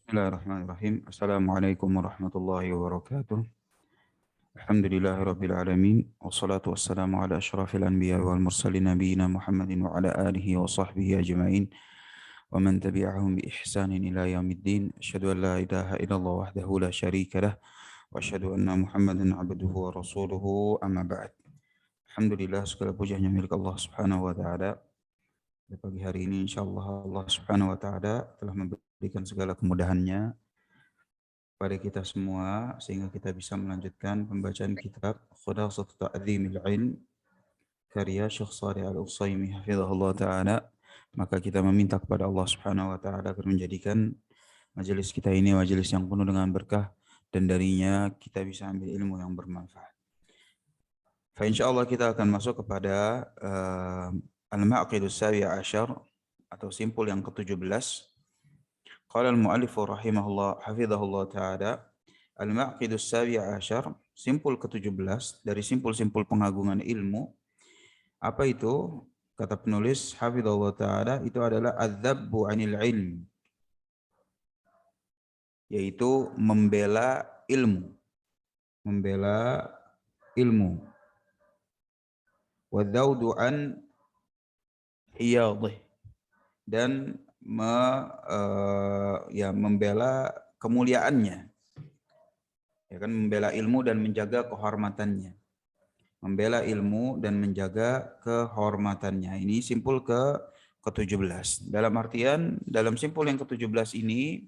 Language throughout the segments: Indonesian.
Bismillahirrahmanirrahim. Assalamualaikum warahmatullahi wabarakatuh. Alhamdulillahi alamin. Wassalatu wassalamu ala asyrafil anbiya wal mursalin nabiyina Muhammadin wa ala alihi wa sahbihi ajma'in. Wa man tabi'ahum bi ihsanin ila yaumiddin. Asyhadu an la ilaha illallah wahdahu la syarika lah. Wa asyhadu anna Muhammadan abduhu wa rasuluhu amma ba'd. Alhamdulillah, segala puji hanya milik Allah Subhanahu wa taala. Pada pagi hari ini insyaallah Allah Subhanahu wa taala telah memberikan segala kemudahannya pada kita semua sehingga kita bisa melanjutkan pembacaan kitab Khulasatul Ta'dhimil Ilm karya Syekh Shalih Al-Utsaimin hafizahullah taala. Maka kita meminta kepada Allah Subhanahu wa taala agar menjadikan majelis kita ini majelis yang penuh dengan berkah dan darinya kita bisa ambil ilmu yang bermanfaat. Fa insyaallah kita akan masuk kepada Al-Ma'qidus Sabi' Asyar atau simpul yang ke-17. Qala al-mu'allif rahimahullah hafizahullah taala, al-ma'qidus sabi' asyar, simpul ke-17 dari simpul-simpul pengagungan ilmu. Apa itu? Kata penulis hafizahullah taala, itu adalah adzabbu 'anil ilm, yaitu membela ilmu. Membela ilmu. Wa dzaudu an hiyadih, dan membela kemuliaannya, ya kan, membela ilmu dan menjaga kehormatannya, membela ilmu dan menjaga kehormatannya. Ini simpul ke-17. Dalam artian, dalam simpul yang ke-17 ini,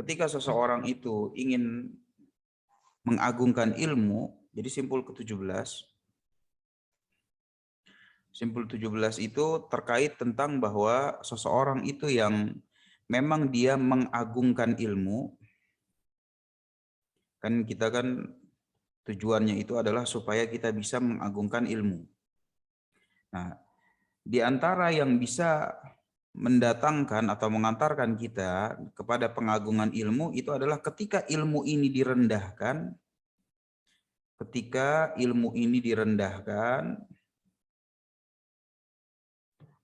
ketika seseorang itu ingin mengagungkan ilmu, jadi simpul ke-17, simpul 17 itu terkait tentang bahwa seseorang itu yang memang dia mengagungkan ilmu, kan kita kan tujuannya itu adalah supaya kita bisa mengagungkan ilmu. Nah, di antara yang bisa mendatangkan atau mengantarkan kita kepada pengagungan ilmu itu adalah ketika ilmu ini direndahkan,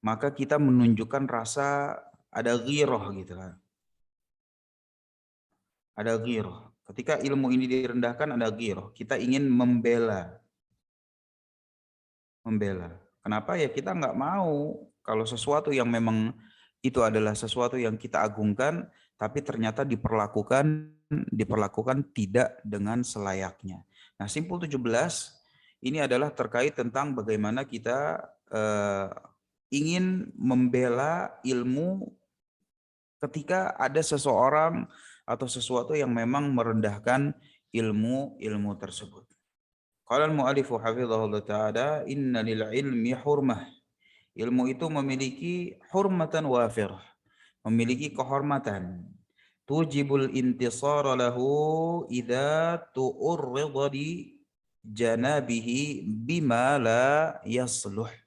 maka kita menunjukkan rasa ada ghirah gitu kan. Ada ghirah. Ketika ilmu ini direndahkan ada ghirah. Kita ingin membela. Kenapa? Ya kita nggak mau kalau sesuatu yang memang itu adalah sesuatu yang kita agungkan, tapi ternyata diperlakukan tidak dengan selayaknya. Nah, simpul 17 ini adalah terkait tentang bagaimana kita ingin membela ilmu ketika ada seseorang atau sesuatu yang memang merendahkan ilmu tersebut. Qala al-mu'allifu hafizahullah ta'ala, inna lil ilmi hurmah. Ilmu itu memiliki hurmatan wafirah, memiliki kehormatan. Tujibul intisara lahu idza tu'urrida di janabihi bima la yasluh.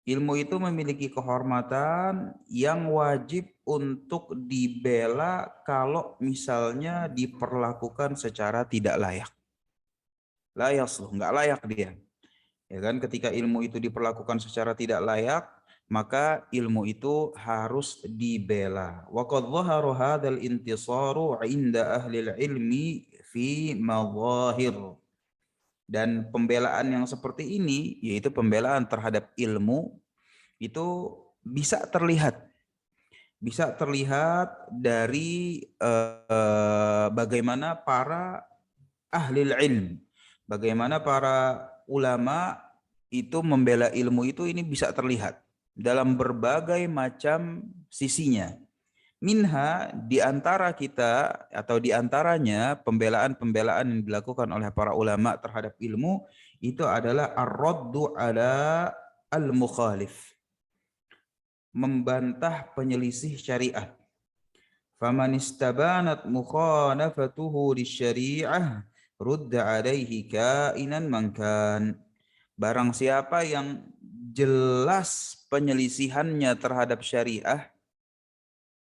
Ilmu itu memiliki kehormatan yang wajib untuk dibela kalau misalnya diperlakukan secara tidak layak. La yasluh, nggak layak dia. Ya kan, ketika ilmu itu diperlakukan secara tidak layak, maka ilmu itu harus dibela. Wa qad dhahara hadzal intisaru 'inda ahli ilmi fi madhahir. Dan pembelaan yang seperti ini, yaitu pembelaan terhadap ilmu, itu bisa terlihat dari bagaimana para ahli ilm, bagaimana para ulama itu membela ilmu itu, ini bisa terlihat dalam berbagai macam sisinya. Minha, di antara kita atau di antaranya pembelaan-pembelaan yang dilakukan oleh para ulama terhadap ilmu itu adalah ar-raddu ala al-mukhalif, membantah penyelisih syariat. Faman istabanat mukhalafatuhu lisyari'ah rudda alaihi kainan mankan. Barang siapa yang jelas penyelisihannya terhadap syariah,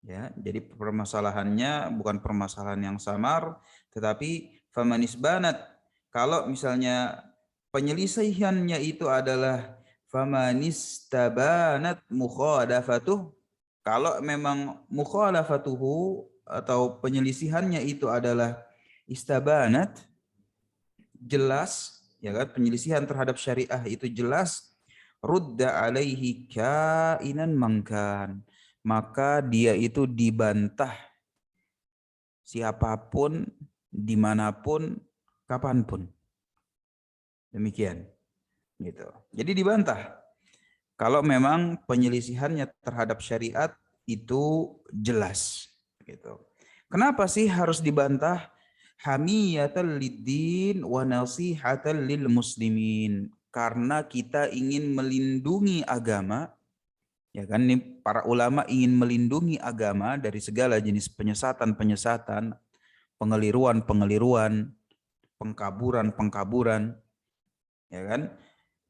ya, jadi permasalahannya bukan permasalahan yang samar, tetapi famanis banat, kalau misalnya penyelisihannya itu adalah famanis tabanat mukhadafatuh, Kalau memang mukhalafatuhu atau penyelisihannya itu adalah istabanat, jelas, ya kan, penyelisihan terhadap syariah itu jelas, rudda alaihi kainan mangkan, maka dia itu dibantah siapapun, dimanapun, kapanpun. Demikian, gitu. Jadi dibantah kalau memang penyelisihannya terhadap syariat itu jelas, gitu. Kenapa sih harus dibantah? Hamiyatan lid-din wa nasihatan lil muslimin. Karena kita ingin melindungi agama, ya kan, ini para ulama ingin melindungi agama dari segala jenis penyesatan-penyesatan, pengeliruan-pengeliruan, pengkaburan-pengkaburan, ya kan?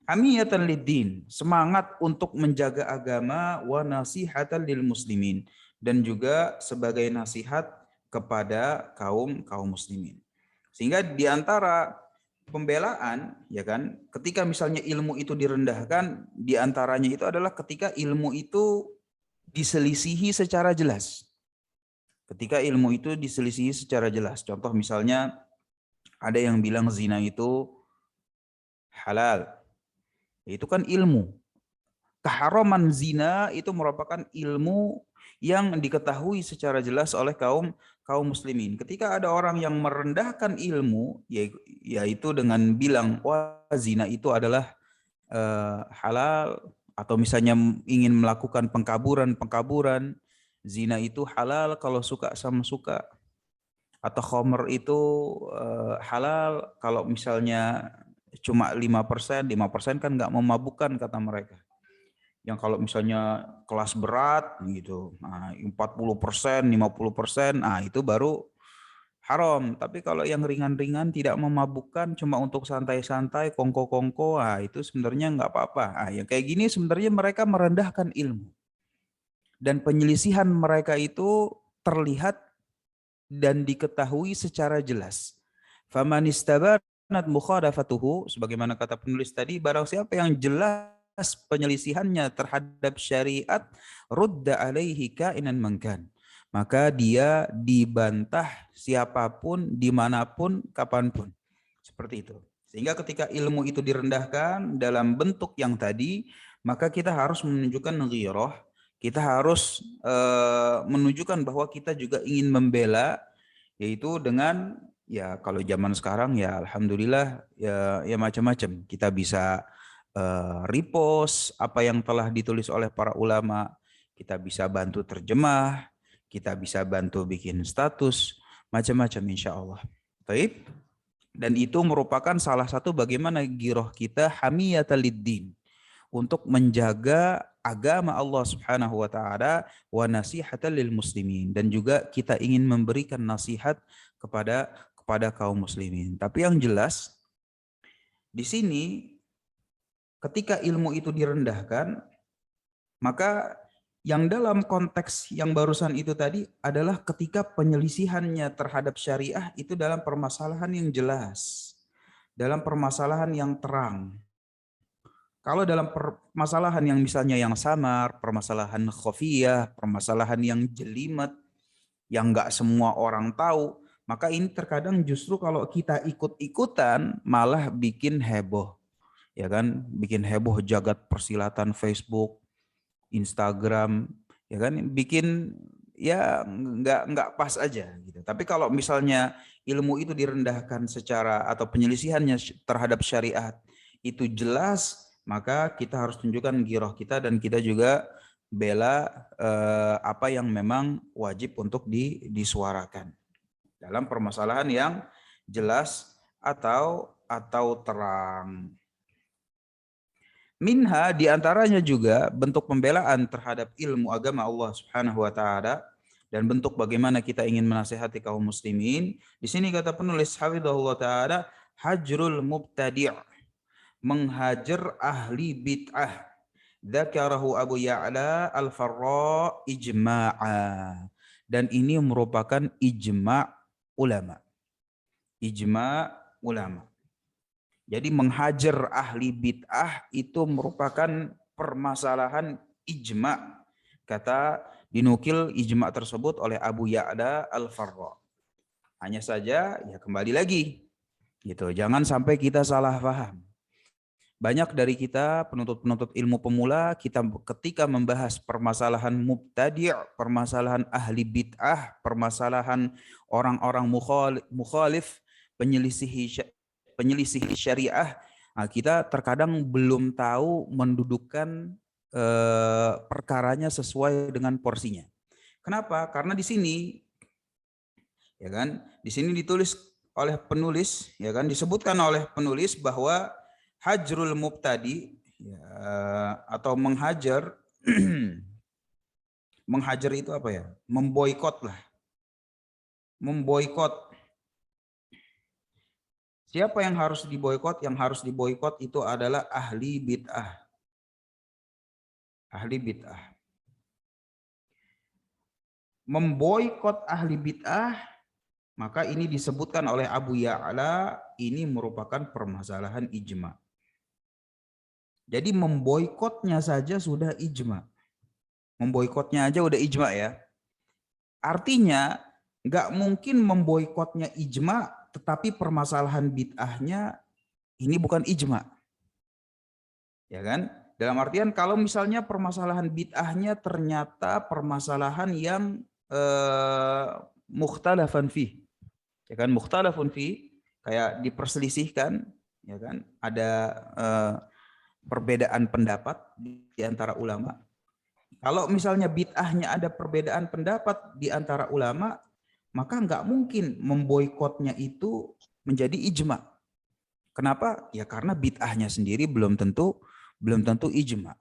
Hamiyatan lid-din, semangat untuk menjaga agama, wa nasihatan lil muslimin, dan juga sebagai nasihat kepada kaum muslimin. Sehingga di antara pembelaan, ya kan, ketika misalnya ilmu itu direndahkan, di antaranya itu adalah ketika ilmu itu diselisihi secara jelas. Ketika ilmu itu diselisihi secara jelas. Contoh misalnya ada yang bilang zina itu halal. Itu kan ilmu. Keharaman zina itu merupakan ilmu yang diketahui secara jelas oleh kaum muslimin. Ketika ada orang yang merendahkan ilmu, yaitu dengan bilang, wah, zina itu adalah halal, atau misalnya ingin melakukan pengkaburan, zina itu halal kalau suka sama suka, atau khomer itu halal kalau misalnya cuma 5%, 5% kan nggak memabukkan kata mereka. Yang kalau misalnya kelas berat gitu, nah 40%, 50%, nah itu baru haram. Tapi kalau yang ringan-ringan tidak memabukkan, cuma untuk santai-santai, kongko-kongko, nah itu sebenarnya nggak apa-apa. Nah, yang kayak gini sebenarnya mereka merendahkan ilmu. Dan penyelisihan mereka itu terlihat dan diketahui secara jelas. Faman istabanat mukhadafatuhu, sebagaimana kata penulis tadi, barang siapa yang jelas penyelisihannya terhadap syariat, rudda alaihi kainan mangkan, maka dia dibantah siapapun, dimanapun, kapanpun. Seperti itu. Sehingga ketika ilmu itu direndahkan dalam bentuk yang tadi, maka kita harus menunjukkan ghirah, kita harus menunjukkan bahwa kita juga ingin membela, yaitu dengan, ya kalau zaman sekarang ya alhamdulillah ya macam-macam. Kita bisa repost apa yang telah ditulis oleh para ulama, kita bisa bantu terjemah, kita bisa bantu bikin status, macam-macam insya Allah. Baik. Dan itu merupakan salah satu bagaimana giroh kita hamiyataliddin, untuk menjaga agama Allah Subhanahu wa taala, wa nasihatan lil muslimin, dan juga kita ingin memberikan nasihat kepada kaum muslimin. Tapi yang jelas di sini ketika ilmu itu direndahkan, maka yang dalam konteks yang barusan itu tadi adalah ketika penyelisihannya terhadap syariah itu dalam permasalahan yang jelas, dalam permasalahan yang terang. Kalau dalam permasalahan yang misalnya yang samar, permasalahan khafiyah, permasalahan yang jelimet, yang nggak semua orang tahu, maka ini terkadang justru kalau kita ikut-ikutan malah bikin heboh, ya kan? Bikin heboh jagat persilatan Facebook, Instagram, ya kan? Bikin ya nggak pas aja gitu. Tapi kalau misalnya ilmu itu direndahkan secara, atau penyelisihannya terhadap syariat itu jelas, maka kita harus tunjukkan giroh kita, dan kita juga bela apa yang memang wajib untuk disuarakan dalam permasalahan yang jelas atau terang. Minha, diantaranya juga bentuk pembelaan terhadap ilmu agama Allah Subhanahu wa taala, dan bentuk bagaimana kita ingin menasihati kaum muslimin. Di sini kata penulis hafizahullah taala, hajrul mubtadi', menghajar ahli bid'ah. Dzakarahu Abu Ya'la Al-Farra ijma'a. Dan ini merupakan ijma' ulama. Ijma' ulama. Jadi menghajar ahli bid'ah itu merupakan permasalahan ijma'. Kata Dinukil ijma tersebut oleh Abu Ya'la Al-Farra. Hanya saja ya kembali lagi gitu. Jangan sampai kita salah paham. Banyak dari kita penuntut-penuntut ilmu pemula, kita ketika membahas permasalahan mubtadi', permasalahan ahli bid'ah, permasalahan orang-orang mukhalif, penyelisih syariah, nah kita terkadang belum tahu mendudukkan perkaranya sesuai dengan porsinya. Kenapa? Karena di sini ya kan, di sini ditulis oleh penulis, ya kan, disebutkan oleh penulis bahwa hajrul mubtadi ya, atau menghajar menghajar itu apa ya? Memboikot lah. Memboikot. Siapa yang harus diboikot? Yang harus diboikot itu adalah ahli bid'ah. Ahli bid'ah. Memboikot ahli bid'ah, maka ini disebutkan oleh Abu Ya'la, ini merupakan permasalahan ijma. Jadi memboikotnya saja sudah ijma. Memboikotnya aja udah ijma ya. Artinya nggak mungkin memboikotnya ijma, tetapi permasalahan bid'ahnya ini bukan ijma. Ya kan? Dalam artian kalau misalnya permasalahan bid'ahnya ternyata permasalahan yang mukhtalafan fi. Ya kan, mukhtalafun fi, kayak diperselisihkan, ya kan? Ada perbedaan pendapat di antara ulama. Kalau misalnya bid'ahnya ada perbedaan pendapat di antara ulama, maka nggak mungkin memboikotnya itu menjadi ijma. Kenapa? Ya karena bid'ahnya sendiri belum tentu ijma.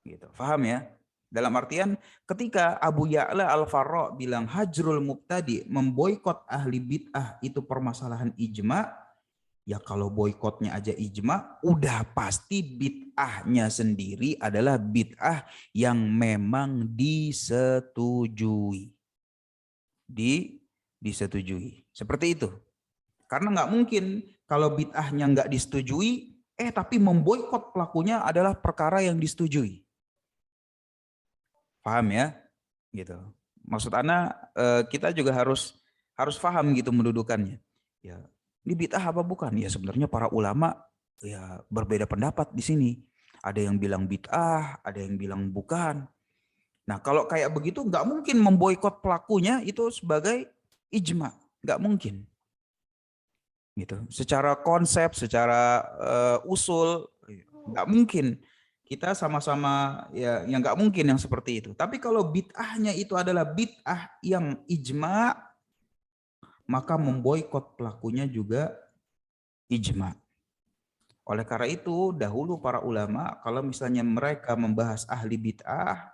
Gitu. Paham ya? Dalam artian ketika Abu Ya'la Al-Farra bilang hajrul mubtadi, memboikot ahli bid'ah itu permasalahan ijma, ya kalau boikotnya aja ijma, udah pasti bid'ahnya sendiri adalah bid'ah yang memang disetujui. Disetujui. Seperti itu. Karena nggak mungkin kalau bid'ahnya nggak disetujui, tapi memboikot pelakunya adalah perkara yang disetujui. Paham ya? Gitu. Maksud Ana kita juga harus paham gitu mendudukannya. Ya, ini bid'ah apa bukan? Ya sebenarnya para ulama ya berbeda pendapat di sini. Ada yang bilang bid'ah, ada yang bilang bukan. Nah kalau kayak begitu nggak mungkin memboikot pelakunya itu sebagai ijma, nggak mungkin. Gitu. Secara konsep, secara usul nggak mungkin. Kita sama-sama ya yang nggak mungkin yang seperti itu. Tapi kalau bid'ahnya itu adalah bid'ah yang ijma, maka memboikot pelakunya juga ijma. Oleh karena itu, dahulu para ulama kalau misalnya mereka membahas ahli bid'ah,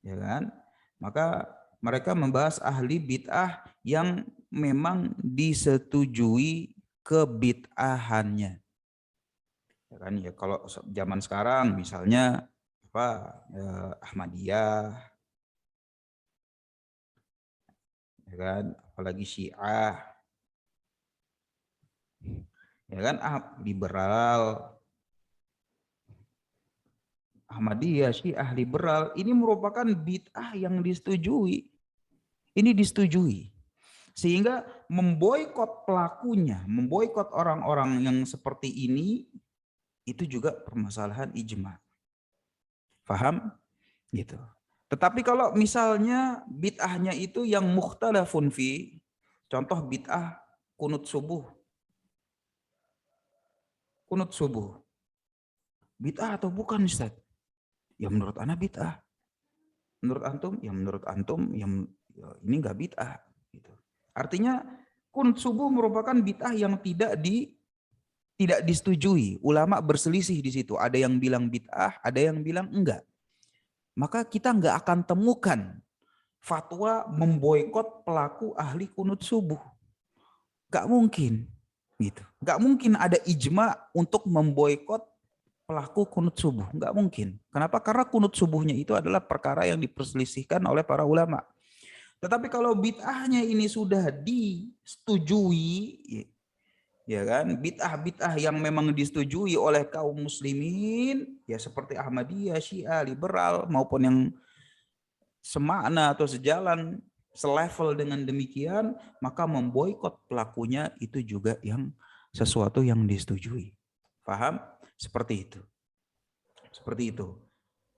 ya kan, maka mereka membahas ahli bid'ah yang memang disetujui kebid'ahannya. Ya kan, ya kalau zaman sekarang misalnya apa Ahmadiyah, ya kan, apalagi Syiah, ya kan, liberal, Ahmadiyah, Syiah, liberal, ini merupakan bid'ah yang disetujui. Ini disetujui. Sehingga memboikot pelakunya, memboikot orang-orang yang seperti ini, itu juga permasalahan ijma. Paham? Gitu. Tetapi kalau misalnya bid'ahnya itu yang mukhtalafun fi, contoh bid'ah kunut subuh. Kunut subuh. Bid'ah atau bukan Ustaz? Ya menurut ana bid'ah. Menurut antum? Ya menurut antum yang ya ini enggak bid'ah gitu. Artinya kunut subuh merupakan bid'ah yang tidak disetujui. Ulama berselisih di situ. Ada yang bilang bid'ah, ada yang bilang enggak. Maka kita enggak akan temukan fatwa memboikot pelaku ahli kunut subuh. Enggak mungkin. Gitu. Enggak mungkin ada ijma untuk memboikot pelaku kunut subuh. Enggak mungkin. Kenapa? Karena kunut subuhnya itu adalah perkara yang diperselisihkan oleh para ulama. Tetapi kalau bid'ahnya ini sudah disetujui, ya kan, bid'ah yang memang disetujui oleh kaum muslimin, ya seperti Ahmadiyah, Syiah, liberal maupun yang semakna atau sejalan, selevel dengan demikian, maka memboikot pelakunya itu juga yang sesuatu yang disetujui. Paham? Seperti itu. Seperti itu.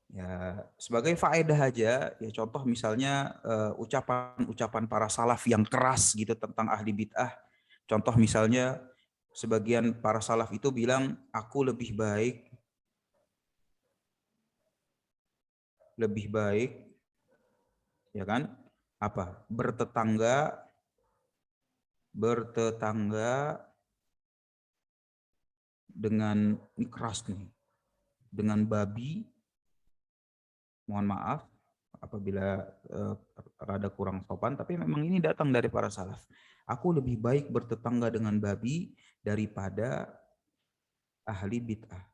Ya, sebagai faedah aja, ya contoh misalnya ucapan-ucapan para salaf yang keras gitu tentang ahli bid'ah. Contoh misalnya sebagian para salaf itu bilang, aku lebih baik, ya kan? Apa? Bertetangga dengan, ini keras nih, dengan babi. Mohon maaf apabila rada kurang sopan, tapi memang ini datang dari para salaf. Aku lebih baik bertetangga dengan babi daripada ahli bid'ah.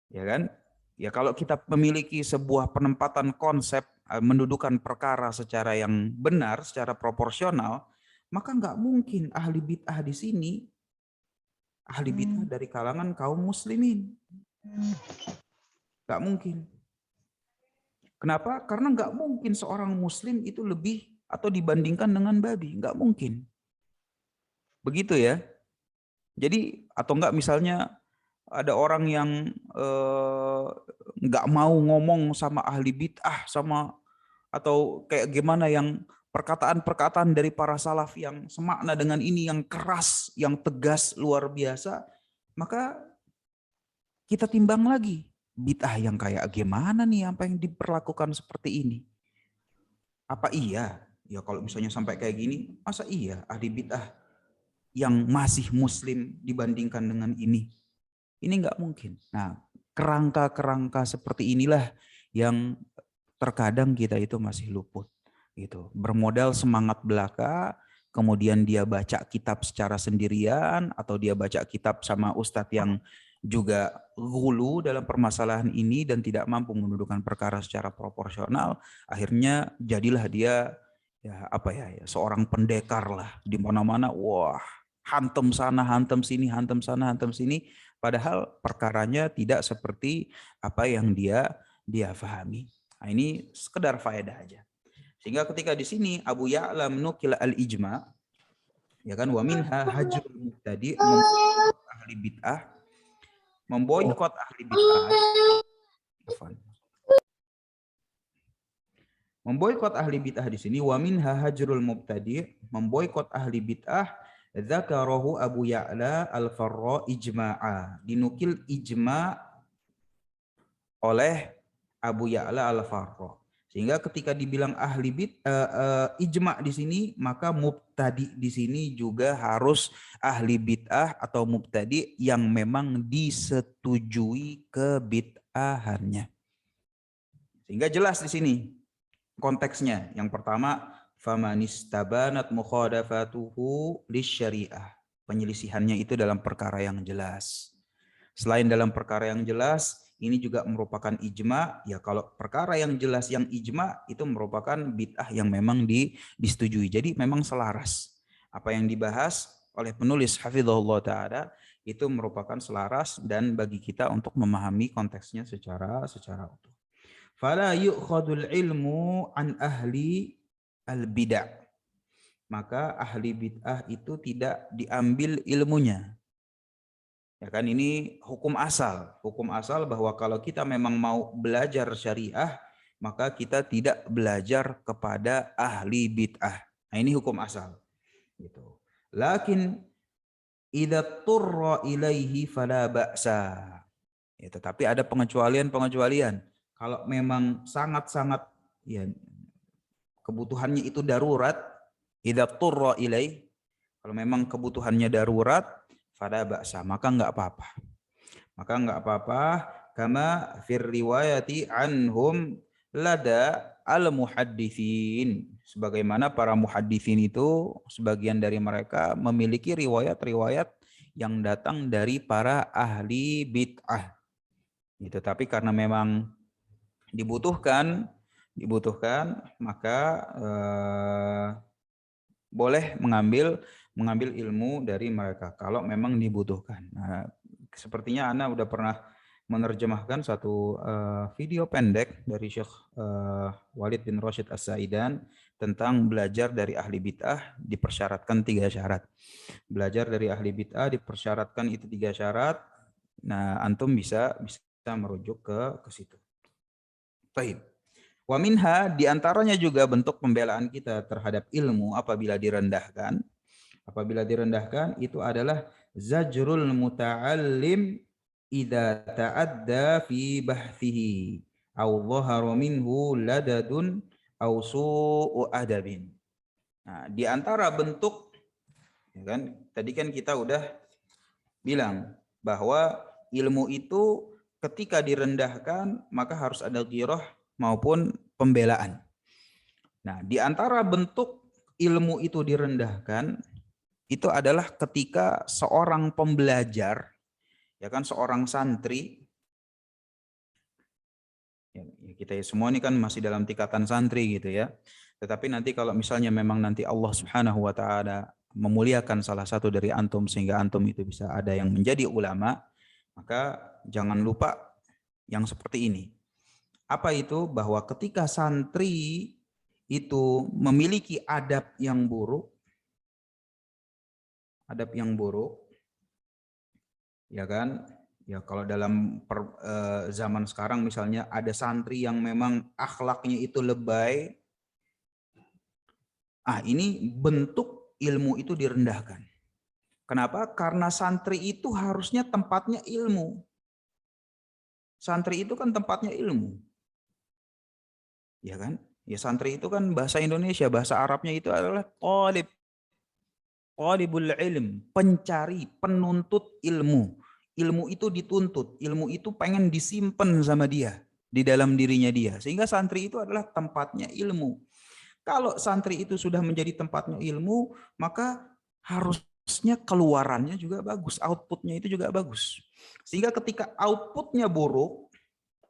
Ya kan? Ya kalau kita memiliki sebuah penempatan konsep mendudukan perkara secara yang benar, secara proporsional, maka nggak mungkin ahli bid'ah di sini ahli bid'ah dari kalangan kaum muslimin. Nggak mungkin. Kenapa? Karena nggak mungkin seorang muslim itu lebih atau dibandingkan dengan babi. Nggak mungkin. Begitu ya. Jadi atau enggak misalnya ada orang yang nggak mau ngomong sama ahli bid'ah sama atau kayak gimana yang perkataan-perkataan dari para salaf yang semakna dengan ini yang keras, yang tegas luar biasa, maka kita timbang lagi bid'ah yang kayak gimana nih apa yang diperlakukan seperti ini. Apa iya? Ya kalau misalnya sampai kayak gini, masa iya ahli bid'ah yang masih muslim dibandingkan dengan ini? Ini nggak mungkin. Nah, kerangka-kerangka seperti inilah yang terkadang kita itu masih luput. Gitu. Bermodal semangat belaka, kemudian dia baca kitab secara sendirian, atau dia baca kitab sama ustadz yang juga gulu dalam permasalahan ini dan tidak mampu mendudukan perkara secara proporsional, akhirnya jadilah dia ya apa ya, seorang pendekar lah di mana-mana. Wah, hantem sana, hantem sini, hantem sana, hantem sini. Padahal perkaranya tidak seperti apa yang dia fahami. Nah, ini sekedar faedah aja. Sehingga ketika di sini Abu Ya'la menukil al-ijma, ya kan, wa minha hajrul mubtadi, ahli bid'ah, memboikot ahli bid'ah. Memboikot ahli bid'ah di sini, wa minha hajrul mubtadi, memboikot ahli bid'ah, dzakarahu Abu Ya'la al-Farra ijma'a. Dinukil ijma' oleh Abu Ya'la al-Farra. Sehingga ketika dibilang ahli ijma' di sini, maka mubtadi di sini juga harus ahli bid'ah atau mubtadi yang memang disetujui kebid'ahannya. Sehingga jelas di sini konteksnya. Yang pertama, famanistabanat mukhadafatuhu lisyariah. Penyelisihannya itu dalam perkara yang jelas. Selain dalam perkara yang jelas, ini juga merupakan ijma. Ya kalau perkara yang jelas yang ijma itu merupakan bid'ah yang memang disetujui. Jadi memang selaras. Apa yang dibahas oleh penulis hafizahullah ta'ala itu merupakan selaras dan bagi kita untuk memahami konteksnya secara utuh. Fala yu'khadul ilmu an ahli al-bid'ah. Maka ahli bid'ah itu tidak diambil ilmunya. Ya kan, ini hukum asal bahwa kalau kita memang mau belajar syariah, maka kita tidak belajar kepada ahli bid'ah. Nah, ini hukum asal. Gitu. Lakin idza turra ilaihi fala ba'sa. Ya, tetapi ada pengecualian. Kalau memang sangat-sangat ya kebutuhannya itu darurat, idza turra ilaih, kalau memang kebutuhannya darurat, fala ba'sa, maka enggak apa-apa. Kama fir riwayati anhum lada al-muhadditsin. Sebagaimana para muhadditsin itu sebagian dari mereka memiliki riwayat-riwayat yang datang dari para ahli bid'ah. Gitu. Tapi karena memang dibutuhkan maka boleh mengambil ilmu dari mereka kalau memang dibutuhkan. Nah, sepertinya Ana udah pernah menerjemahkan satu video pendek dari Syekh Walid bin Rashid As-Saidan tentang belajar dari ahli bid'ah dipersyaratkan 3 syarat. Belajar dari ahli bid'ah dipersyaratkan itu 3 syarat. Nah, antum bisa merujuk ke situ. Baik. Wa minha diantaranya juga bentuk pembelaan kita terhadap ilmu apabila direndahkan. Apabila direndahkan itu adalah zajrul muta'allim idza ta'adda fi bahthihi aw dhahara minhu ladadun aw su'u adabin. Nah, di antara bentuk ya kan, tadi kan kita udah bilang bahwa ilmu itu ketika direndahkan maka harus ada ghirah maupun pembelaan. Nah, di antara bentuk ilmu itu direndahkan itu adalah ketika seorang pembelajar, ya kan, seorang santri, ya, kita semua ini kan masih dalam tingkatan santri gitu ya. Tetapi nanti kalau misalnya memang nanti Allah Subhanahu wa taala memuliakan salah satu dari antum sehingga antum itu bisa ada yang menjadi ulama, maka jangan lupa yang seperti ini. Apa itu? Bahwa ketika santri itu memiliki adab yang buruk, ya kan? Ya kalau dalam zaman sekarang misalnya ada santri yang memang akhlaknya itu lebay, ini bentuk ilmu itu direndahkan. Kenapa? Karena santri itu harusnya tempatnya ilmu. Santri itu kan tempatnya ilmu. Ya kan? Ya santri itu kan bahasa Indonesia, bahasa Arabnya itu adalah talibul ilm, pencari, penuntut ilmu. Ilmu itu dituntut, ilmu itu pengen disimpan sama dia, di dalam dirinya dia. Sehingga santri itu adalah tempatnya ilmu. Kalau santri itu sudah menjadi tempatnya ilmu, maka harusnya keluarannya juga bagus, outputnya itu juga bagus. Sehingga ketika outputnya buruk,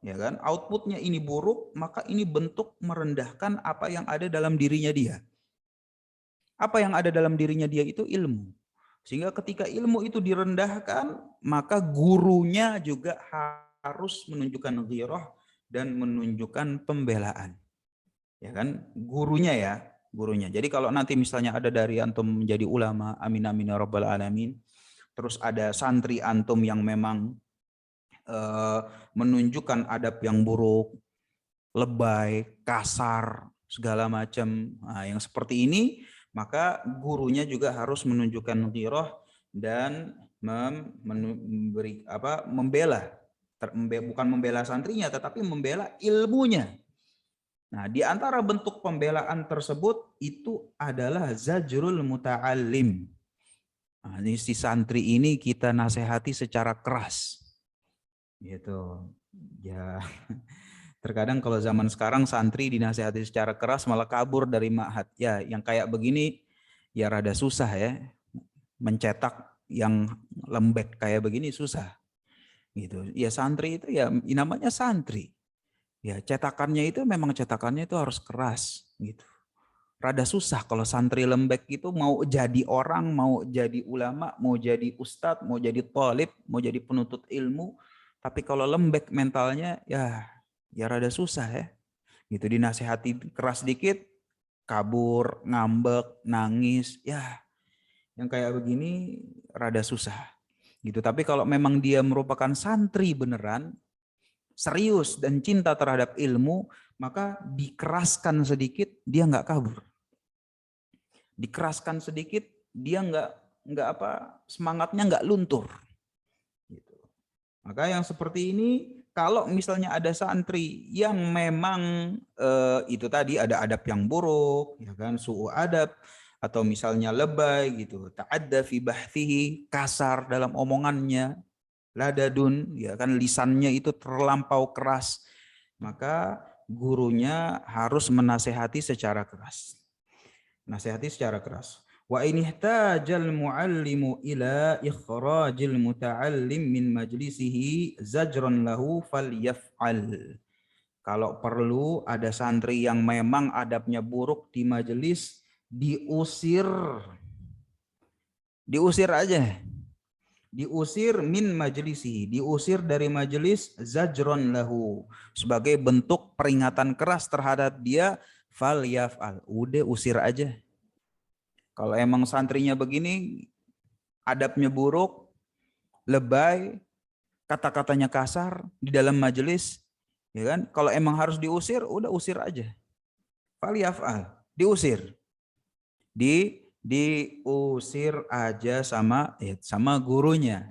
ya kan, outputnya ini buruk, maka ini bentuk merendahkan apa yang ada dalam dirinya dia. Apa yang ada dalam dirinya dia itu ilmu. Sehingga ketika ilmu itu direndahkan, maka gurunya juga harus menunjukkan ghirah dan menunjukkan pembelaan. Ya kan? Gurunya ya, gurunya. Jadi kalau nanti misalnya ada dari antum menjadi ulama, amin amin ya rabbal alamin, terus ada santri antum yang memang menunjukkan adab yang buruk, lebay, kasar, segala macam. Nah, yang seperti ini, maka gurunya juga harus menunjukkan ghirah dan membela, bukan membela santrinya, tetapi membela ilmunya. Nah, di antara bentuk pembelaan tersebut itu adalah zajrul muta'allim. Nah, ini si santri ini kita nasihati secara keras. Gitu. Ya. Terkadang kalau zaman sekarang santri dinasihati secara keras malah kabur dari ma'had. Ya, yang kayak begini ya rada susah ya. Mencetak yang lembek kayak begini susah. Gitu. Ya santri itu ya namanya santri. Ya cetakannya itu memang cetakannya itu harus keras gitu. Rada susah kalau santri lembek itu mau jadi orang, mau jadi ulama, mau jadi ustadz, mau jadi thalib, mau jadi penuntut ilmu. Tapi kalau lembek mentalnya ya rada susah ya. Gitu dinasehati keras dikit, kabur, ngambek, nangis, ya yang kayak begini rada susah. Gitu. Tapi kalau memang dia merupakan santri beneran, serius dan cinta terhadap ilmu, maka dikeraskan sedikit dia nggak kabur. Dikeraskan sedikit dia nggak semangatnya nggak luntur. Gitu. Maka yang seperti ini kalau misalnya ada santri yang memang itu tadi ada adab yang buruk, ya kan, su'u adab atau misalnya lebay gitu, ta'adda fi bahthihi, kasar dalam omongannya, ladadun, ya kan, lisannya itu terlampau keras, maka gurunya harus menasehati secara keras. Nasihati secara keras. Wa in ihtajal muallimu ila ikhrajil muta'allim min majlisihi zajran lahu falyaf'al. Kalau perlu ada santri yang memang adabnya buruk di majelis, diusir. Diusir aja. Diusir min majlisihi, diusir dari majelis, zajron lahu, sebagai bentuk peringatan keras terhadap dia, fal yaf'al, udah usir aja. Kalau emang santrinya begini, adabnya buruk, lebay, kata-katanya kasar di dalam majelis, ya kan? Kalau emang harus diusir, udah usir aja. Fal yaf'al, diusir. Diusir aja sama gurunya.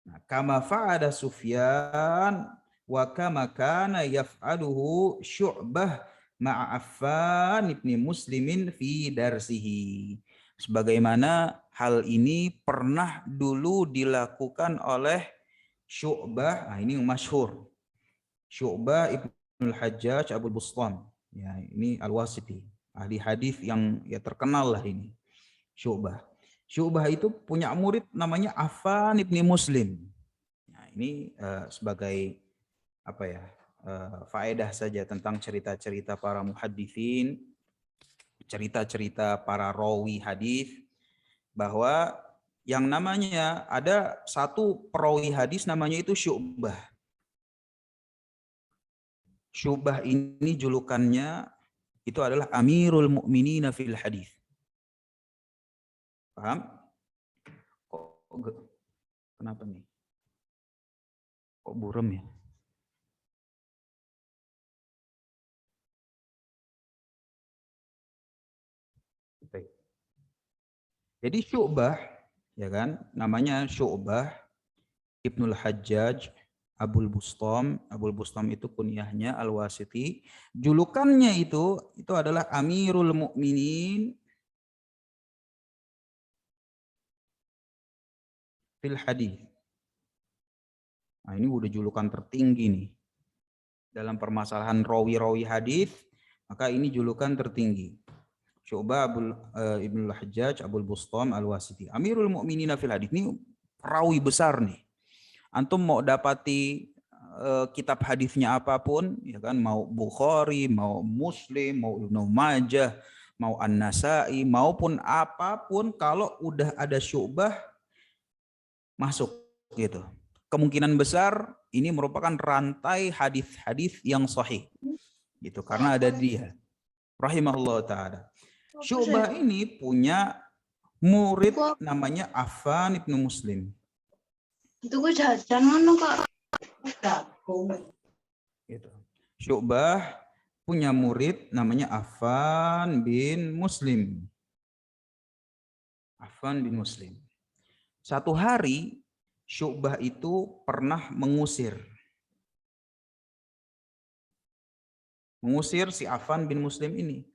Nah, kama fa'ada Sufyan wa kama kana yaf'aluhu Syu'bah ma'a Affan ibni Muslimin fi darsihi. Sebagaimana hal ini pernah dulu dilakukan oleh Syu'bah, nah ini yang masyhur. Syu'bah ibnul Hajjaj Abul Bustam. Ya, ini Al-Wasiti, ahli hadis yang ya terkenal lah ini. Syu'bah. Syu'bah itu punya murid namanya Affan ibni Muslim. Nah, ini sebagai apa ya, faedah saja tentang cerita-cerita para muhaditsin, cerita-cerita para rawi hadis, bahwa yang namanya ada satu perawi hadis namanya itu Syu'bah. Syu'bah ini julukannya itu adalah Amirul Mukminin fil hadis. Paham? Kenapa nih? Kok buram ya? Jadi Syu'bah, ya kan, namanya Syu'bah Ibnul Hajjaj Abul Bustam. Abul Bustam itu kunyahnya Al-Wasiti. Julukannya itu adalah Amirul Mukminin fil hadis. Nah, ini udah julukan tertinggi nih. Dalam permasalahan rawi-rawi hadis, maka ini julukan tertinggi. Syu'bah Ibnul Hajjaj Abul Bustam Al-Wasiti. Amirul Mukminin fil hadis. Ini rawi besar nih. Antum mau dapati kitab hadisnya apapun, ya kan, mau Bukhari, mau Muslim, mau Ibnu Majah, mau An-Nasai, maupun apapun, kalau udah ada Syu'bah masuk gitu. Kemungkinan besar ini merupakan rantai hadis-hadis yang sahih. Gitu, karena ada dia. Rahimahullah taala. Syu'bah ini punya murid namanya Affan ibnu Muslim. Itu gue jajan mana Kak? Gitu. Syu'bah punya murid namanya Affan bin Muslim. Affan bin Muslim. Satu hari Syu'bah itu pernah mengusir si Affan bin Muslim ini.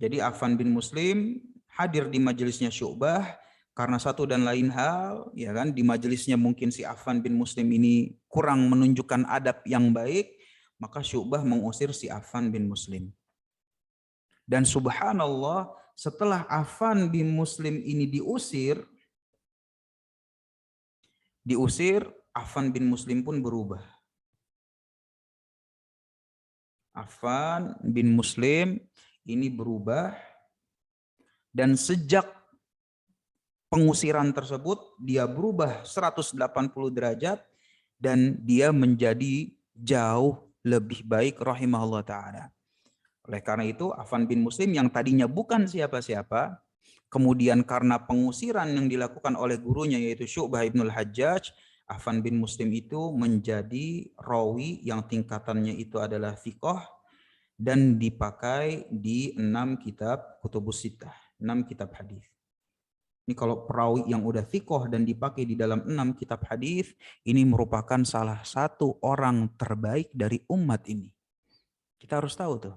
Jadi Affan bin Muslim hadir di majelisnya Syu'bah karena satu dan lain hal, ya kan, di majelisnya mungkin si Affan bin Muslim ini kurang menunjukkan adab yang baik, maka Syu'bah mengusir si Affan bin Muslim. Dan subhanallah, setelah Affan bin Muslim ini diusir, Affan bin Muslim pun berubah. Affan bin Muslim ini berubah, dan sejak pengusiran tersebut dia berubah 180 derajat dan dia menjadi jauh lebih baik rahimahullah ta'ala. Oleh karena itu Affan bin Muslim yang tadinya bukan siapa-siapa, kemudian karena pengusiran yang dilakukan oleh gurunya yaitu Syu'bah ibnul Hajjaj, Affan bin Muslim itu menjadi rawi yang tingkatannya itu adalah thiqah dan dipakai di 6 kitab kutubus sittah, 6 kitab hadis. Ini kalau perawi yang udah thiqah dan dipakai di dalam 6 kitab hadis, ini merupakan salah satu orang terbaik dari umat ini. Kita harus tahu tuh.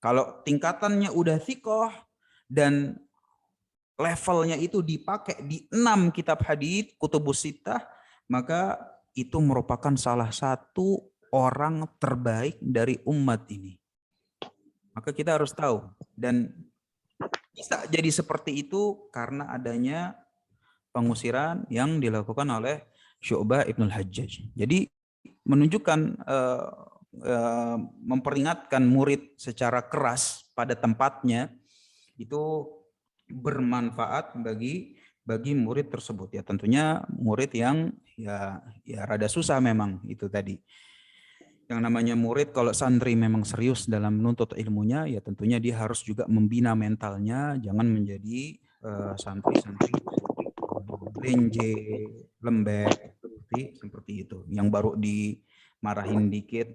Kalau tingkatannya udah thiqah dan levelnya itu dipakai di 6 kitab hadis kutubus sittah, maka itu merupakan salah satu orang terbaik dari umat ini. Maka kita harus tahu, dan bisa jadi seperti itu karena adanya pengusiran yang dilakukan oleh Syu'bah ibnul Hajjaj. Jadi menunjukkan memperingatkan murid secara keras pada tempatnya itu bermanfaat bagi bagi murid tersebut. Ya tentunya murid yang ya rada susah memang itu tadi. Yang namanya murid kalau santri memang serius dalam menuntut ilmunya, ya tentunya dia harus juga membina mentalnya, jangan menjadi santri-santri lenje, lembek, seperti itu. Yang baru dimarahin dikit,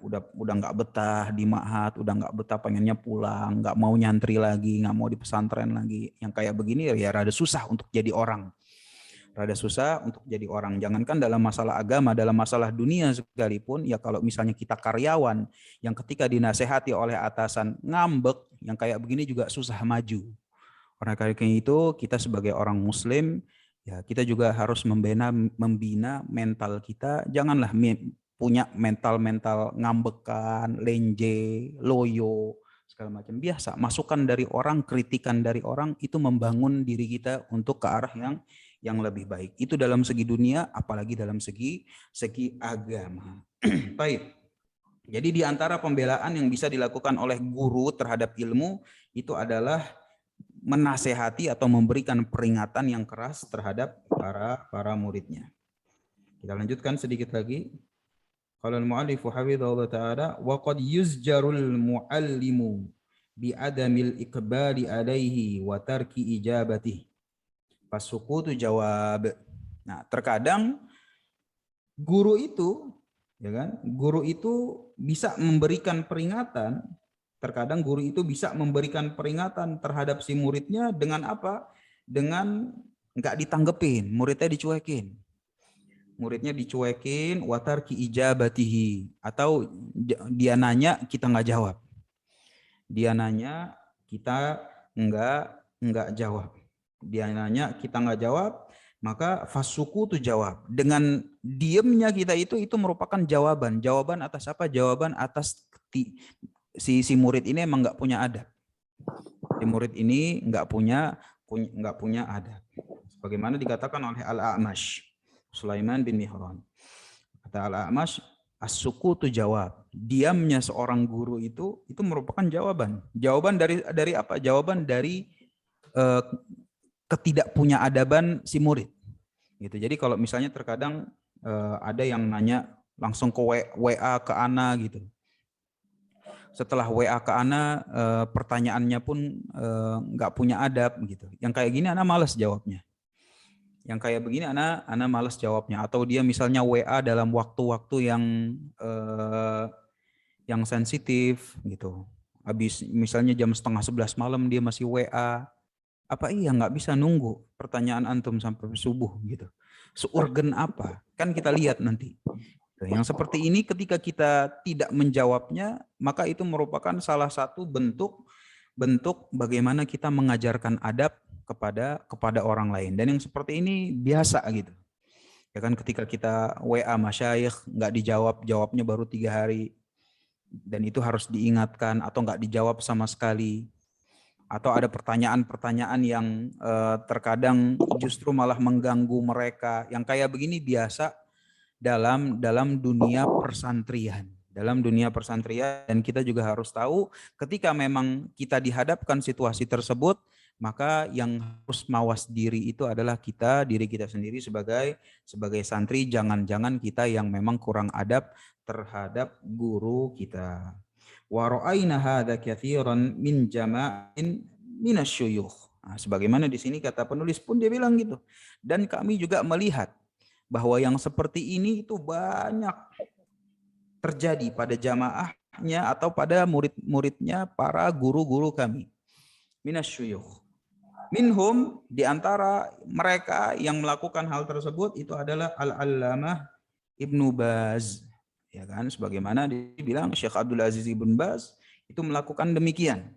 udah nggak betah di ma'had, udah nggak betah pengennya pulang, nggak mau nyantri lagi, nggak mau di pesantren lagi. Yang kayak begini ya rada susah untuk jadi orang. Rada susah untuk jadi orang. Jangankan dalam masalah agama, dalam masalah dunia sekalipun, ya kalau misalnya kita karyawan yang ketika dinasehati oleh atasan ngambek, yang kayak begini juga susah maju. Karena kayak itu kita sebagai orang muslim, ya kita juga harus membina mental kita. Janganlah punya mental ngambekan, lenje, loyo, segala macam. Biasa, masukan dari orang, kritikan dari orang itu membangun diri kita untuk ke arah yang lebih baik. Itu dalam segi dunia, apalagi dalam segi agama. Baik. Jadi di antara pembelaan yang bisa dilakukan oleh guru terhadap ilmu itu adalah menasehati atau memberikan peringatan yang keras terhadap para muridnya. Kita lanjutkan sedikit lagi. Qala al-mu'allifu hafizahullah ta'ala wa qad yuzjarul mu'allimu bi adamil iqbali alaihi wa tarki ijabatihi. Fasukutu jawab. Nah, terkadang guru itu ya kan, guru itu bisa memberikan peringatan. Terkadang guru itu bisa memberikan peringatan terhadap si muridnya dengan apa? Dengan nggak ditanggepin, muridnya dicuekin. Muridnya dicuekin, watarki ijabatihi, atau dia nanya kita nggak jawab. Dia nanya kita nggak jawab. Dia nanya kita nggak jawab, maka fasuku tuh jawab. Dengan diemnya kita itu merupakan jawaban. Jawaban atas apa? Jawaban atas si murid ini emang nggak punya adab. Si murid ini nggak punya adab. Sebagaimana dikatakan oleh Al-A'mash, Sulaiman bin Mihran. Kata Al-A'mash, as-sukutu jawab. Diamnya seorang guru itu merupakan jawaban. Jawaban dari apa? Jawaban dari ketidakpunya adaban si murid. Gitu. Jadi kalau misalnya terkadang ada yang nanya langsung ke WA ke Ana gitu. Setelah WA ke Ana, pertanyaannya pun nggak punya adab gitu. Yang kayak gini Ana malas jawabnya. Yang kayak begini Ana malas jawabnya. Atau dia misalnya WA dalam waktu-waktu yang sensitif gitu. Habis misalnya jam 10:30 malam dia masih WA. Apa iya nggak bisa nunggu pertanyaan antum sampai subuh gitu? Seurgen apa? Kan kita lihat nanti. Yang seperti ini ketika kita tidak menjawabnya, maka itu merupakan salah satu bentuk bagaimana kita mengajarkan adab kepada orang lain. Dan yang seperti ini biasa gitu. Ya kan ketika kita WA masyayikh nggak jawabnya baru 3 hari. Dan itu harus diingatkan atau nggak dijawab sama sekali. Atau ada pertanyaan-pertanyaan yang terkadang justru malah mengganggu mereka. Yang kayak begini biasa dalam dunia persantrian. Dalam dunia persantrian, dan kita juga harus tahu ketika memang kita dihadapkan situasi tersebut, maka yang harus mawas diri itu adalah diri kita sendiri sebagai santri. Jangan-jangan kita yang memang kurang adab terhadap guru kita. Wa ra'ayna hadza katsiran min jama'in minasyuyukh. Nah, sebagaimana di sini kata penulis pun dia bilang gitu. Dan kami juga melihat bahwa yang seperti ini itu banyak terjadi pada jamaahnya atau pada murid-muridnya para guru-guru kami. Minasyuyukh. Minhum, di antara mereka yang melakukan hal tersebut itu adalah Al-Allamah Ibnu Baz. Ya kan, sebagaimana dibilang Syekh Abdul Aziz Ibn Baz itu melakukan demikian.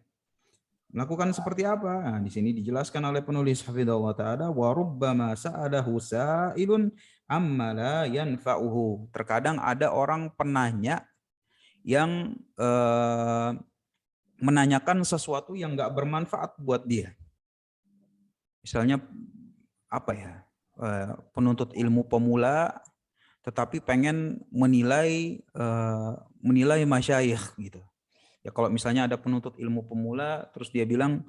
Melakukan seperti apa? Nah, di sini dijelaskan oleh penulis hafizahullah ta'ala, wa rubbama sa'alahu sa'ilun amma la yanfa'uhu. Terkadang ada orang penanya yang menanyakan sesuatu yang enggak bermanfaat buat dia. Misalnya apa ya? Penuntut ilmu pemula tetapi pengen menilai masyayikh gitu. Ya kalau misalnya ada penuntut ilmu pemula terus dia bilang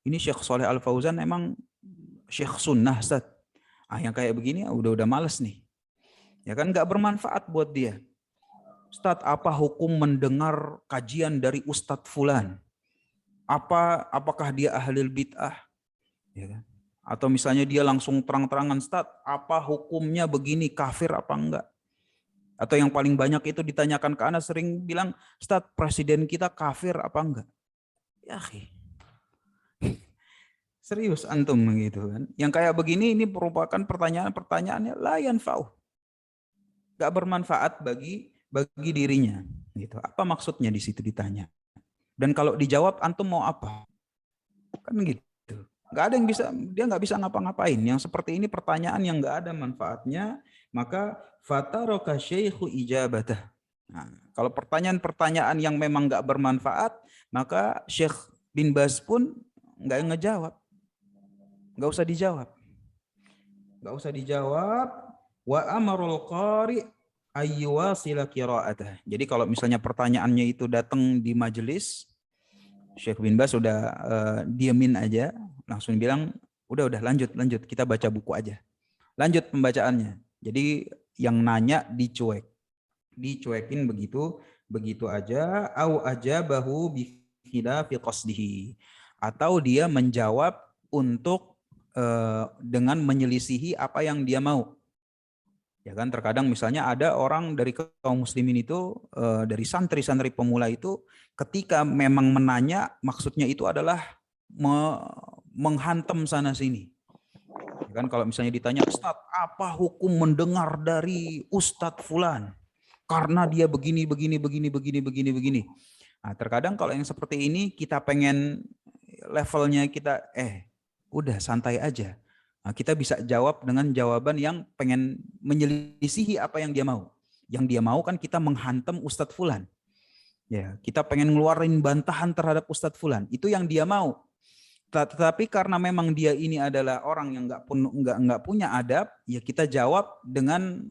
ini Syekh Shalih Al Fauzan emang Syekh sunnah Ustaz. Yang kayak begini udah males nih. Ya kan nggak bermanfaat buat dia. Ustaz, apa hukum mendengar kajian dari Ustadz Fulan? Apakah dia ahli bid'ah? Ya kan? Atau misalnya dia langsung terang-terangan, Ustadz, apa hukumnya begini, kafir apa enggak? Atau yang paling banyak itu ditanyakan ke anak sering bilang, Ustadz, presiden kita kafir apa enggak? Ya, serius antum gitu kan. Yang kayak begini ini merupakan pertanyaannya layan fauh. Enggak bermanfaat bagi dirinya gitu. Apa maksudnya di situ ditanya? Dan kalau dijawab antum mau apa? Kan gitu. Nggak ada yang bisa, dia nggak bisa ngapa-ngapain. Yang seperti ini pertanyaan yang nggak ada manfaatnya, maka fataroka syekhu ijabatah. Nah, kalau pertanyaan-pertanyaan yang memang nggak bermanfaat, maka Syekh bin Baz pun nggak ngejawab. Nggak usah dijawab. Nggak usah dijawab. Wa amarul qari ayyuwasila qira'atah. Jadi kalau misalnya pertanyaannya itu datang di majelis, Syekh bin Baz sudah diamin aja, langsung bilang, udah lanjut, kita baca buku aja. Lanjut pembacaannya. Jadi yang nanya dicuekin begitu aja, au ajabahu bi khilafi qasdihi. Atau dia menjawab untuk dengan menyelisihi apa yang dia mau. Ya kan, terkadang misalnya ada orang dari kaum muslimin itu, dari santri-santri pemula itu, ketika memang menanya, maksudnya itu adalah menghantam sana sini. Ya kan, kalau misalnya ditanya, Ustadz, apa hukum mendengar dari Ustadz Fulan? Karena dia begini. Nah, terkadang kalau yang seperti ini kita pengen levelnya kita, udah santai aja. Nah, kita bisa jawab dengan jawaban yang pengen menyelisihi apa yang dia mau. Yang dia mau kan kita menghantam Ustadz Fulan. Ya, kita pengen ngeluarin bantahan terhadap Ustadz Fulan. Itu yang dia mau. Tetapi karena memang dia ini adalah orang yang nggak punya adab, ya kita jawab dengan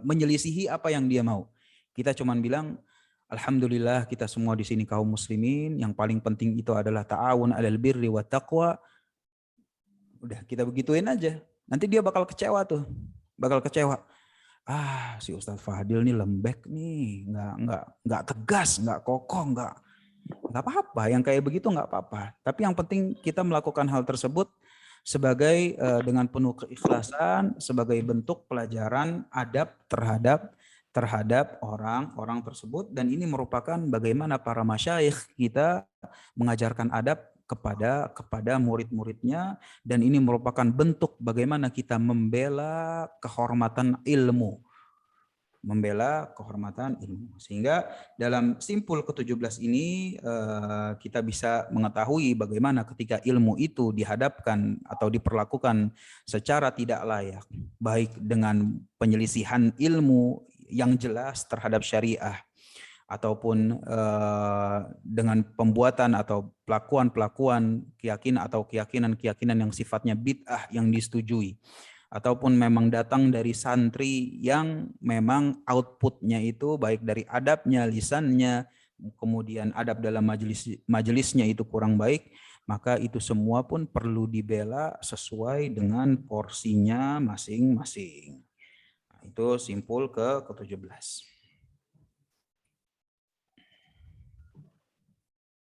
menyelisihi apa yang dia mau. Kita cuman bilang, alhamdulillah kita semua di sini kaum muslimin, yang paling penting itu adalah ta'awun 'alal birri wat taqwa. Udah kita begituin aja. Nanti dia bakal kecewa tuh. Bakal kecewa. Si Ustadz Fadil nih lembek nih, nggak tegas, nggak kokoh, nggak apa-apa. Yang kayak begitu nggak apa-apa. Tapi yang penting kita melakukan hal tersebut sebagai dengan penuh keikhlasan, sebagai bentuk pelajaran adab terhadap orang-orang tersebut, dan ini merupakan bagaimana para masyayikh kita mengajarkan adab kepada murid-muridnya, dan ini merupakan bentuk bagaimana kita membela kehormatan ilmu. Sehingga dalam simpul ke-17 ini kita bisa mengetahui bagaimana ketika ilmu itu dihadapkan atau diperlakukan secara tidak layak, baik dengan penyelisihan ilmu yang jelas terhadap syariah, ataupun dengan pembuatan atau pelakuan keyakinan yang sifatnya bid'ah yang disetujui, ataupun memang datang dari santri yang memang outputnya itu baik dari adabnya, lisannya, kemudian adab dalam majelisnya itu kurang baik, maka itu semua pun perlu dibela sesuai dengan porsinya masing-masing. Itu simpul ke-17.